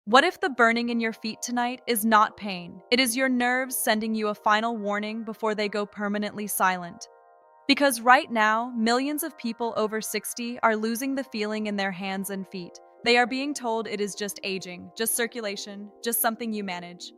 What if the burning in your feet tonight is not pain? It is your nerves sending you a final warning before they go permanently silent. Because right now, millions of people over 60 are losing the feeling in their hands and feet. They are being told it is just aging, just circulation, just something you manage.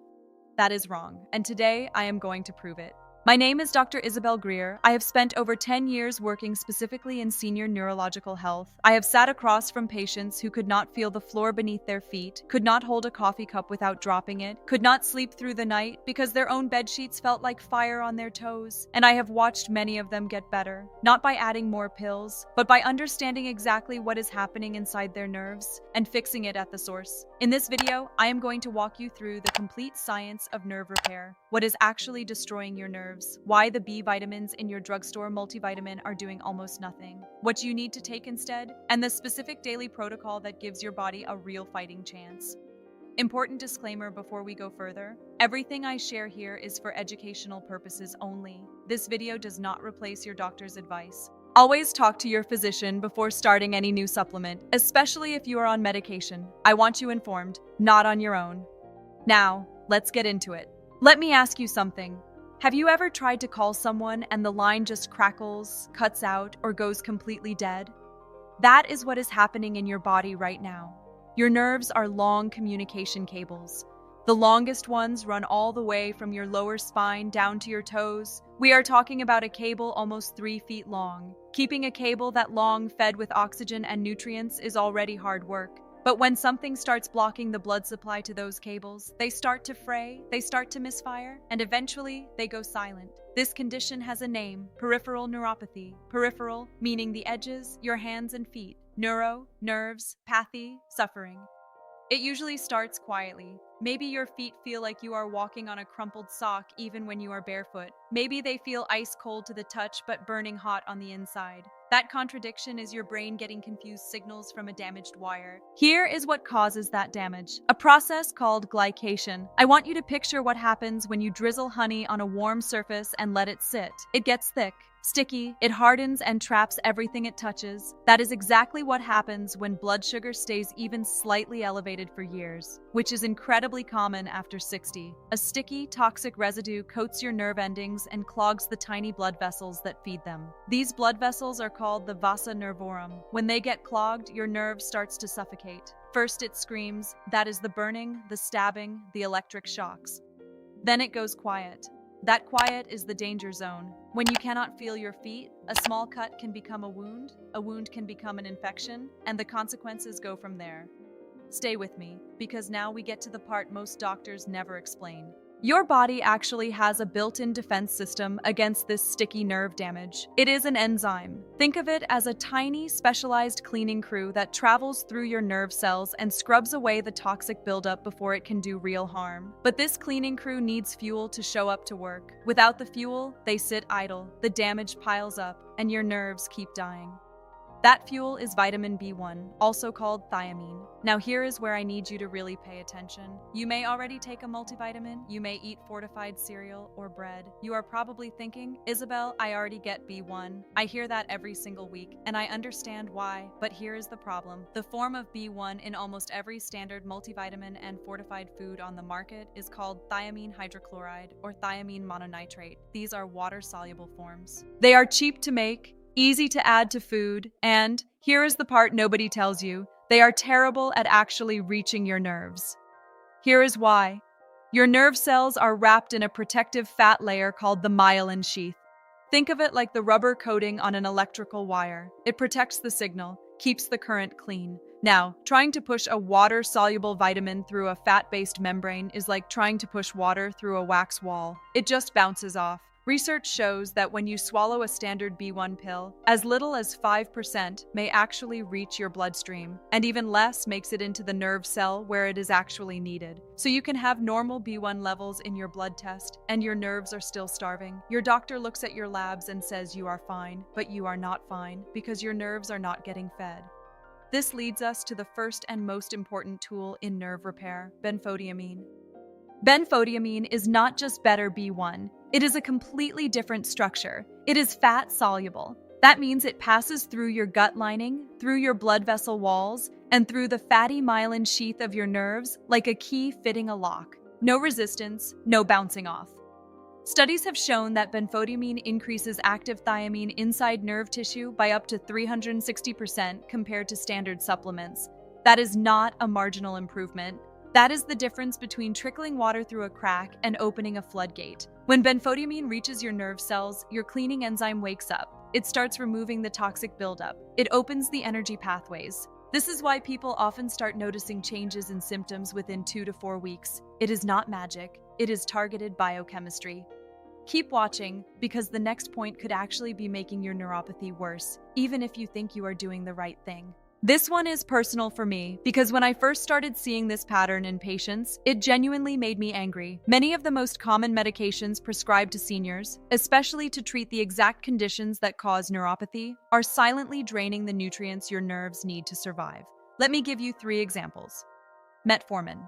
That is wrong, and today I am going to prove it. My name is Dr. Isabel Greer. I have spent over 10 years working specifically in senior neurological health. I have sat across from patients who could not feel the floor beneath their feet, could not hold a coffee cup without dropping it, could not sleep through the night because their own bed sheets felt like fire on their toes. And I have watched many of them get better, not by adding more pills, but by understanding exactly what is happening inside their nerves and fixing it at the source. In this video, I am going to walk you through the complete science of nerve repair, what is actually destroying your nerves, why the B vitamins in your drugstore multivitamin are doing almost nothing, what you need to take instead, and the specific daily protocol that gives your body a real fighting chance. Important disclaimer before we go further, everything I share here is for educational purposes only. This video does not replace your doctor's advice. Always talk to your physician before starting any new supplement, especially if you are on medication. I want you informed, not on your own. Now, let's get into it. Let me ask you something. Have you ever tried to call someone and the line just crackles, cuts out, or goes completely dead? That is what is happening in your body right now. Your nerves are long communication cables. The longest ones run all the way from your lower spine down to your toes. We are talking about a cable almost 3 feet long. Keeping a cable that long fed with oxygen and nutrients is already hard work. But when something starts blocking the blood supply to those cables, they start to fray, they start to misfire, and eventually they go silent. This condition has a name, peripheral neuropathy. Peripheral, meaning the edges, your hands and feet. Neuro, nerves, pathy, suffering. It usually starts quietly. Maybe your feet feel like you are walking on a crumpled sock even when you are barefoot. Maybe they feel ice cold to the touch but burning hot on the inside. That contradiction is your brain getting confused signals from a damaged wire. Here is what causes that damage. A process called glycation. I want you to picture what happens when you drizzle honey on a warm surface and let it sit. It gets thick, sticky, it hardens and traps everything it touches. That is exactly what happens when blood sugar stays even slightly elevated for years, which is incredibly common after 60. A sticky, toxic residue coats your nerve endings and clogs the tiny blood vessels that feed them. These blood vessels are called the vasa nervorum. When they get clogged, your nerve starts to suffocate. First it screams, that is the burning, the stabbing, the electric shocks. Then it goes quiet. That quiet is the danger zone. When you cannot feel your feet, a small cut can become a wound can become an infection, and the consequences go from there. Stay with me, because now we get to the part most doctors never explain. Your body actually has a built-in defense system against this sticky nerve damage. It is an enzyme. Think of it as a tiny, specialized cleaning crew that travels through your nerve cells and scrubs away the toxic buildup before it can do real harm. But this cleaning crew needs fuel to show up to work. Without the fuel, they sit idle, the damage piles up, and your nerves keep dying. That fuel is vitamin B1, also called thiamine. Now here is where I need you to really pay attention. You may already take a multivitamin, you may eat fortified cereal or bread. You are probably thinking, Isabel, I already get B1. I hear that every single week, and I understand why, but here is the problem. The form of B1 in almost every standard multivitamin and fortified food on the market is called thiamine hydrochloride or thiamine mononitrate. These are water-soluble forms. They are cheap to make, easy to add to food, and here is the part nobody tells you, they are terrible at actually reaching your nerves. Here is why. Your nerve cells are wrapped in a protective fat layer called the myelin sheath. Think of it like the rubber coating on an electrical wire. It protects the signal, keeps the current clean. Now, trying to push a water-soluble vitamin through a fat-based membrane is like trying to push water through a wax wall. It just bounces off. Research shows that when you swallow a standard B1 pill, as little as 5% may actually reach your bloodstream, and even less makes it into the nerve cell where it is actually needed. So you can have normal B1 levels in your blood test, and your nerves are still starving. Your doctor looks at your labs and says you are fine, but you are not fine because your nerves are not getting fed. This leads us to the first and most important tool in nerve repair, benfotiamine. Benfotiamine is not just better B1, it is a completely different structure. It is fat soluble. That means it passes through your gut lining, through your blood vessel walls, and through the fatty myelin sheath of your nerves like a key fitting a lock. No resistance, no bouncing off. Studies have shown that benfotiamine increases active thiamine inside nerve tissue by up to 360% compared to standard supplements. That is not a marginal improvement. That is the difference between trickling water through a crack and opening a floodgate. When benfotiamine reaches your nerve cells, your cleaning enzyme wakes up. It starts removing the toxic buildup. It opens the energy pathways. This is why people often start noticing changes in symptoms within 2 to 4 weeks. It is not magic. It is targeted biochemistry. Keep watching, because the next point could actually be making your neuropathy worse, even if you think you are doing the right thing. This one is personal for me, because when I first started seeing this pattern in patients, it genuinely made me angry. Many of the most common medications prescribed to seniors, especially to treat the exact conditions that cause neuropathy, are silently draining the nutrients your nerves need to survive. Let me give you 3 examples. Metformin.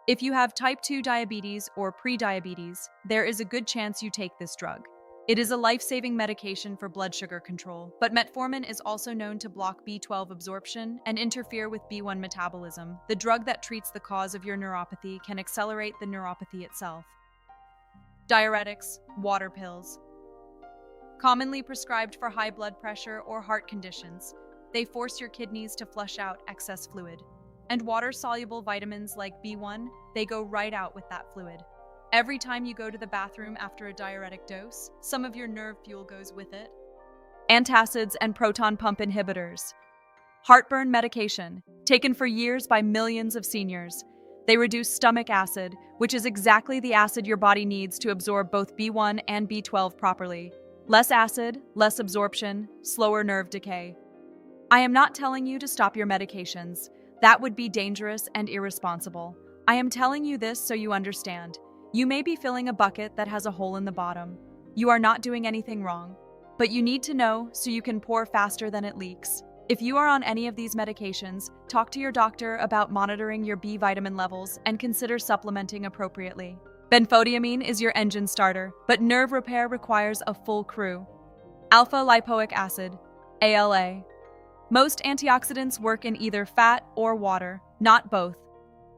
If you have type 2 diabetes or prediabetes, there is a good chance you take this drug. It is a life-saving medication for blood sugar control, but metformin is also known to block B12 absorption and interfere with B1 metabolism. The drug that treats the cause of your neuropathy can accelerate the neuropathy itself. Diuretics, water pills. Commonly prescribed for high blood pressure or heart conditions, they force your kidneys to flush out excess fluid. And water-soluble vitamins like B1, they go right out with that fluid. Every time you go to the bathroom after a diuretic dose, some of your nerve fuel goes with it. Antacids and proton pump inhibitors. Heartburn medication, taken for years by millions of seniors. They reduce stomach acid, which is exactly the acid your body needs to absorb both B1 and B12 properly. Less acid, less absorption, slower nerve decay. I am not telling you to stop your medications. That would be dangerous and irresponsible. I am telling you this so you understand. You may be filling a bucket that has a hole in the bottom. You are not doing anything wrong, but you need to know so you can pour faster than it leaks. If you are on any of these medications, talk to your doctor about monitoring your B vitamin levels and consider supplementing appropriately. Benfotiamine is your engine starter, but nerve repair requires a full crew. Alpha lipoic acid, ALA. Most antioxidants work in either fat or water, not both.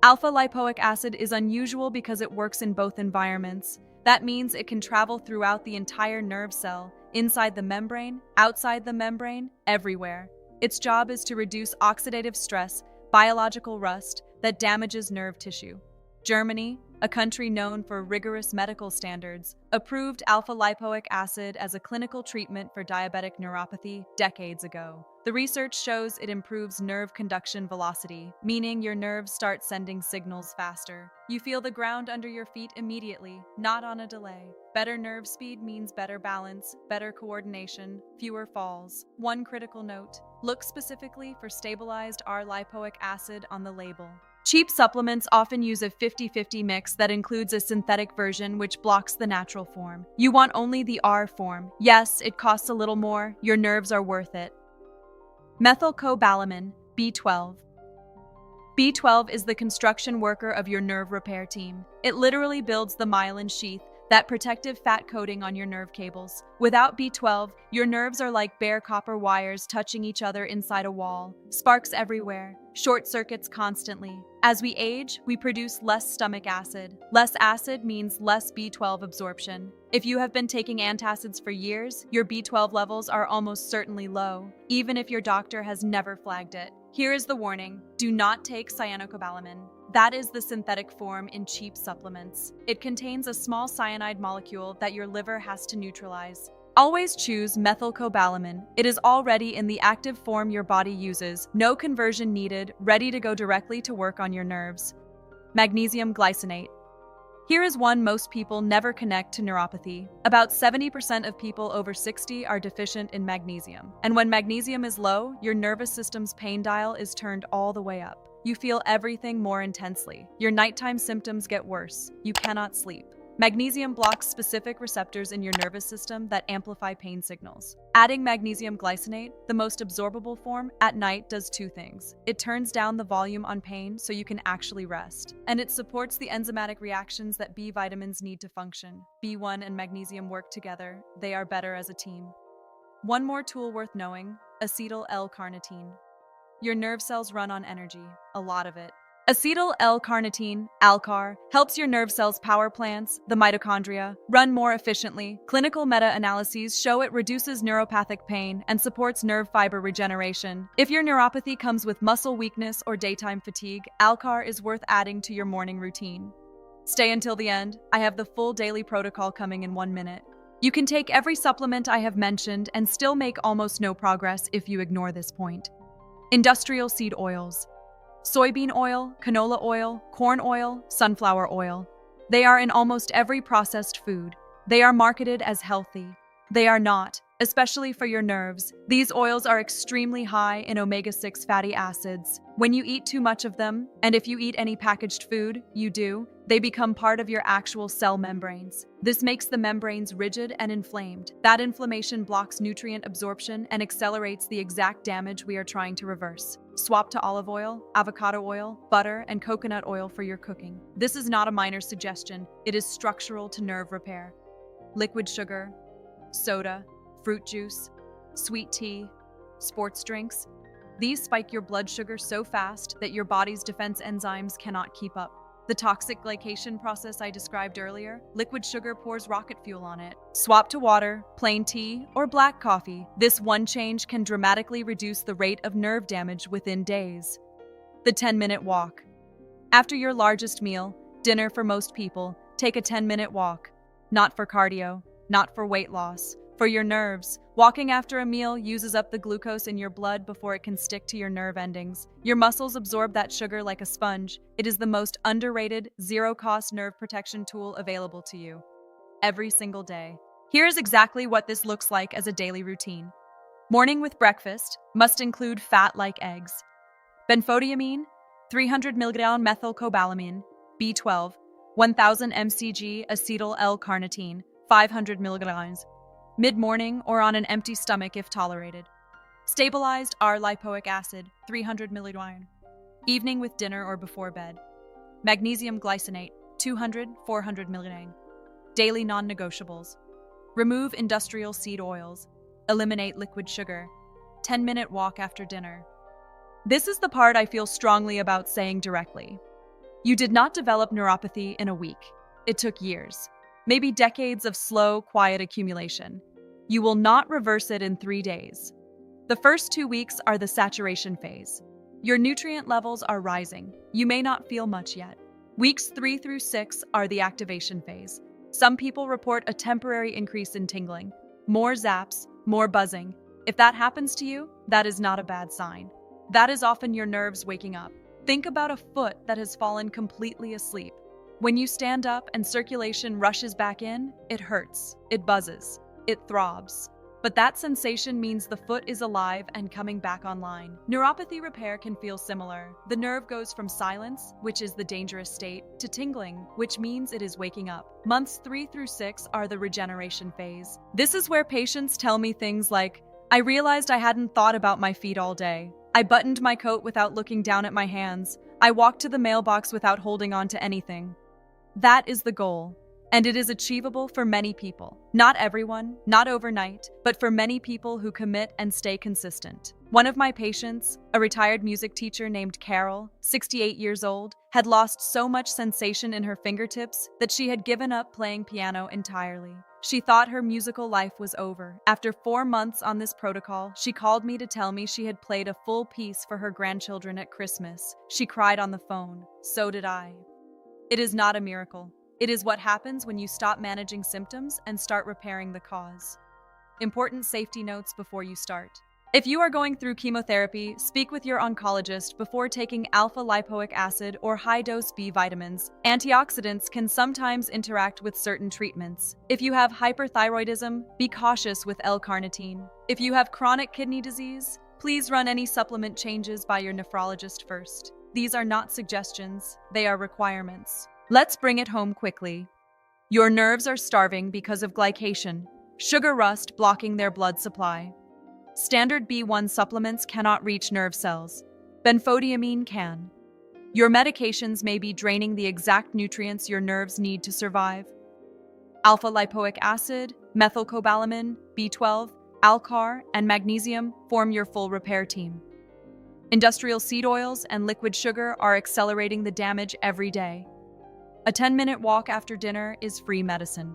Alpha lipoic acid is unusual because it works in both environments. That means it can travel throughout the entire nerve cell, inside the membrane, outside the membrane, everywhere. Its job is to reduce oxidative stress, biological rust, that damages nerve tissue. Germany, a country known for rigorous medical standards, approved alpha lipoic acid as a clinical treatment for diabetic neuropathy decades ago. The research shows it improves nerve conduction velocity, meaning your nerves start sending signals faster. You feel the ground under your feet immediately, not on a delay. Better nerve speed means better balance, better coordination, fewer falls. One critical note: look specifically for stabilized R-lipoic acid on the label. Cheap supplements often use a 50-50 mix that includes a synthetic version which blocks the natural form. You want only the R form. Yes, it costs a little more. Your nerves are worth it. Methylcobalamin, B12. B12 is the construction worker of your nerve repair team. It literally builds the myelin sheath, that protective fat coating on your nerve cables. Without B12, your nerves are like bare copper wires touching each other inside a wall. Sparks everywhere, short circuits constantly. As we age, we produce less stomach acid. Less acid means less B12 absorption. If you have been taking antacids for years, your B12 levels are almost certainly low, even if your doctor has never flagged it. Here is the warning: do not take cyanocobalamin. That is the synthetic form in cheap supplements. It contains a small cyanide molecule that your liver has to neutralize. Always choose methylcobalamin. It is already in the active form your body uses, no conversion needed, ready to go directly to work on your nerves. Magnesium glycinate. Here is one most people never connect to neuropathy. About 70% of people over 60 are deficient in magnesium. And when magnesium is low, your nervous system's pain dial is turned all the way up. You feel everything more intensely. Your nighttime symptoms get worse. You cannot sleep. Magnesium blocks specific receptors in your nervous system that amplify pain signals. Adding magnesium glycinate, the most absorbable form, at night does 2 things. It turns down the volume on pain so you can actually rest. And it supports the enzymatic reactions that B vitamins need to function. B1 and magnesium work together. They are better as a team. One more tool worth knowing: acetyl L-carnitine. Your nerve cells run on energy, a lot of it. Acetyl L-carnitine, ALCAR, helps your nerve cells' power plants, the mitochondria, run more efficiently. Clinical meta-analyses show it reduces neuropathic pain and supports nerve fiber regeneration. If your neuropathy comes with muscle weakness or daytime fatigue, ALCAR is worth adding to your morning routine. Stay until the end. I have the full daily protocol coming in 1 minute. You can take every supplement I have mentioned and still make almost no progress if you ignore this point. Industrial seed oils. Soybean oil, canola oil, corn oil, sunflower oil. They are in almost every processed food. They are marketed as healthy. They are not, especially for your nerves. These oils are extremely high in omega-6 fatty acids. When you eat too much of them, and if you eat any packaged food, you do, they become part of your actual cell membranes. This makes the membranes rigid and inflamed. That inflammation blocks nutrient absorption and accelerates the exact damage we are trying to reverse. Swap to olive oil, avocado oil, butter, and coconut oil for your cooking. This is not a minor suggestion. It is structural to nerve repair. Liquid sugar, soda, fruit juice, sweet tea, sports drinks. These spike your blood sugar so fast that your body's defense enzymes cannot keep up. The toxic glycation process I described earlier, liquid sugar pours rocket fuel on it. Swap to water, plain tea, or black coffee. This one change can dramatically reduce the rate of nerve damage within days. The 10-minute walk. After your largest meal, dinner for most people, take a 10-minute walk. Not for cardio, not for weight loss. For your nerves, walking after a meal uses up the glucose in your blood before it can stick to your nerve endings. Your muscles absorb that sugar like a sponge. It is the most underrated, zero-cost nerve protection tool available to you. Every single day. Here is exactly what this looks like as a daily routine. Morning with breakfast must include fat like eggs. Benfotiamine, 300 mg methylcobalamin, B12, 1000 mcg acetyl L-carnitine, 500 mg. Mid-morning or on an empty stomach if tolerated. Stabilized R-lipoic acid, 300 mg. Evening with dinner or before bed. Magnesium glycinate, 200-400 mg. Daily non-negotiables. Remove industrial seed oils. Eliminate liquid sugar. 10-minute walk after dinner. This is the part I feel strongly about saying directly. You did not develop neuropathy in a week. It took years. Maybe decades of slow, quiet accumulation. You will not reverse it in 3 days. The first 2 weeks are the saturation phase. Your nutrient levels are rising. You may not feel much yet. Weeks 3 through 6 are the activation phase. Some people report a temporary increase in tingling. More zaps, more buzzing. If that happens to you, that is not a bad sign. That is often your nerves waking up. Think about a foot that has fallen completely asleep. When you stand up and circulation rushes back in, it hurts, it buzzes, it throbs. But that sensation means the foot is alive and coming back online. Neuropathy repair can feel similar. The nerve goes from silence, which is the dangerous state, to tingling, which means it is waking up. Months 3 through 6 are the regeneration phase. This is where patients tell me things like, I realized I hadn't thought about my feet all day. I buttoned my coat without looking down at my hands. I walked to the mailbox without holding on to anything. That is the goal, and it is achievable for many people. Not everyone, not overnight, but for many people who commit and stay consistent. One of my patients, a retired music teacher named Carol, 68 years old, had lost so much sensation in her fingertips that she had given up playing piano entirely. She thought her musical life was over. After 4 months on this protocol, she called me to tell me she had played a full piece for her grandchildren at Christmas. She cried on the phone. So did I. It is not a miracle. It is what happens when you stop managing symptoms and start repairing the cause. Important safety notes before you start. If you are going through chemotherapy, speak with your oncologist before taking alpha-lipoic acid or high-dose B vitamins. Antioxidants can sometimes interact with certain treatments. If you have hyperthyroidism, be cautious with L-carnitine. If you have chronic kidney disease, please run any supplement changes by your nephrologist first. These are not suggestions, they are requirements. Let's bring it home quickly. Your nerves are starving because of glycation, sugar rust blocking their blood supply. Standard B1 supplements cannot reach nerve cells. Benfotiamine can. Your medications may be draining the exact nutrients your nerves need to survive. Alpha-lipoic acid, methylcobalamin, B12, ALCAR, and magnesium form your full repair team. Industrial seed oils and liquid sugar are accelerating the damage every day. A 10-minute walk after dinner is free medicine.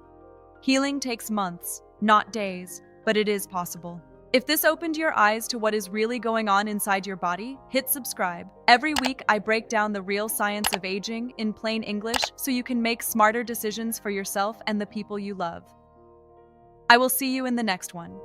Healing takes months, not days, but it is possible. If this opened your eyes to what is really going on inside your body, hit subscribe. Every week, I break down the real science of aging in plain English so you can make smarter decisions for yourself and the people you love. I will see you in the next one.